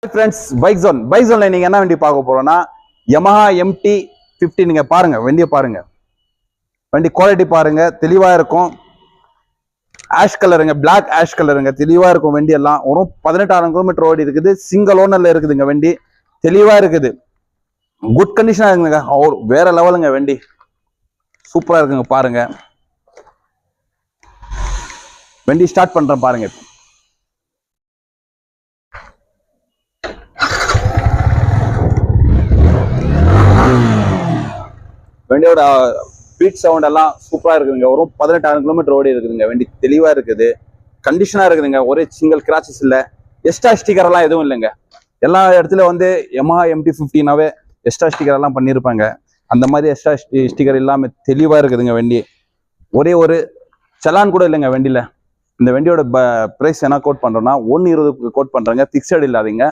Friends bike ஜோன்ல நீங்க என்ன வண்டி பார்க்க போறோம்னா Yamaha MT-50 நீங்க பாருங்க வண்டியை பாருங்க. வண்டி குவாலிட்டி பாருங்க, தெளிவா இருக்கும். ஆஷ் கலருங்க, பிளாக் ஆஷ் கலருங்க, தெளிவா இருக்கும். வண்டி எல்லாம் ஒரு 18,000 கிலோமீட்டர் ஓடி இருக்குது. சிங்கிள் ஓனர்ல இருக்குதுங்க. வண்டி தெளிவா இருக்குது, குட் கண்டிஷனா இருக்குங்க. வேற லெவலுங்க. வண்டி சூப்பரா இருக்குங்க. பாருங்க வண்டி ஸ்டார்ட் பண்றேன் பாருங்க. வண்டியோட பீட் சவுண்ட் எல்லாம் சூப்பரா இருக்குதுங்க. ஒரு 18,000 கிலோமீட்டர் ஓடி இருக்குதுங்க. வண்டி தெளிவா இருக்குது, கண்டிஷனா இருக்குதுங்க. ஒரே சிங்கிள் கிராச்சஸ் இல்ல, எக்ஸ்ட்ரா ஸ்டிக்கர் எல்லாம் எதுவும் இல்லைங்க. எல்லா இடத்துல வந்து Yamaha MT-50னாவே எக்ஸ்ட்ரா ஸ்டிக்கர் எல்லாம் பண்ணியிருப்பாங்க. அந்த மாதிரி எக்ஸ்ட்ரா ஸ்டிக்கர் இல்லாம தெளிவா இருக்குதுங்க. வண்டி ஒரே ஒரு சலான் கூட இல்லைங்க வண்டியில. இந்த வண்டியோட பிரைஸ் என்ன கோட் பண்றோம்னா 120 கோட் பண்றாங்க. பிக்சட் இல்லாதீங்க,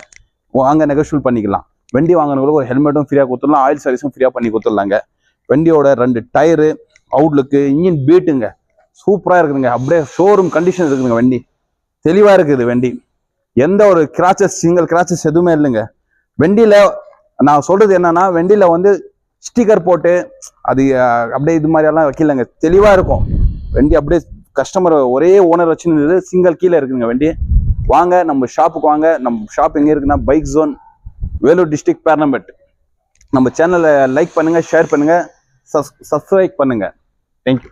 வாங்க நெகோஷியபிள் பண்ணிக்கலாம். வண்டி வாங்கினவங்களுக்கு ஒரு ஹெல்மெட்டும் ஃப்ரீயா கொடுத்துடலாம், ஆயில் சர்வீஸும் ஃப்ரீயா பண்ணி கொடுத்துடலாங்க. வண்டியோட 2 டயரு, அவுட்லுக்கு, இன்ஜின் பீட்டுங்க சூப்பரா இருக்குதுங்க. அப்படியே ஷோரூம் கண்டிஷன் இருக்குதுங்க. வண்டி தெளிவா இருக்குது. வண்டி எந்த ஒரு கிராச்சஸ், சிங்கிள் கிராச்சஸ் எதுவுமே இல்லைங்க. வண்டியில நான் சொல்றது என்னன்னா, வண்டியில வந்து ஸ்டிக்கர் போட்டு அது அப்படியே இது மாதிரி எல்லாம் வைக்கலங்க. தெளிவா இருக்கும் வண்டி. அப்படியே கஸ்டமர் ஒரே ஓனர் வச்சுருந்தது, சிங்கிள் கீழே இருக்குங்க. வண்டி வாங்க நம்ம ஷாப்புக்கு வாங்க. நம்ம ஷாப் எங்க இருக்குன்னா பைக் ஜோன், வேலூர் டிஸ்ட்ரிக்ட், பேர்னம்பேட். நம்ம சேனலை லைக் பண்ணுங்க, ஷேர் பண்ணுங்க, சப்ஸ்கிரைப் பண்ணுங்க. தேங்க்யூ.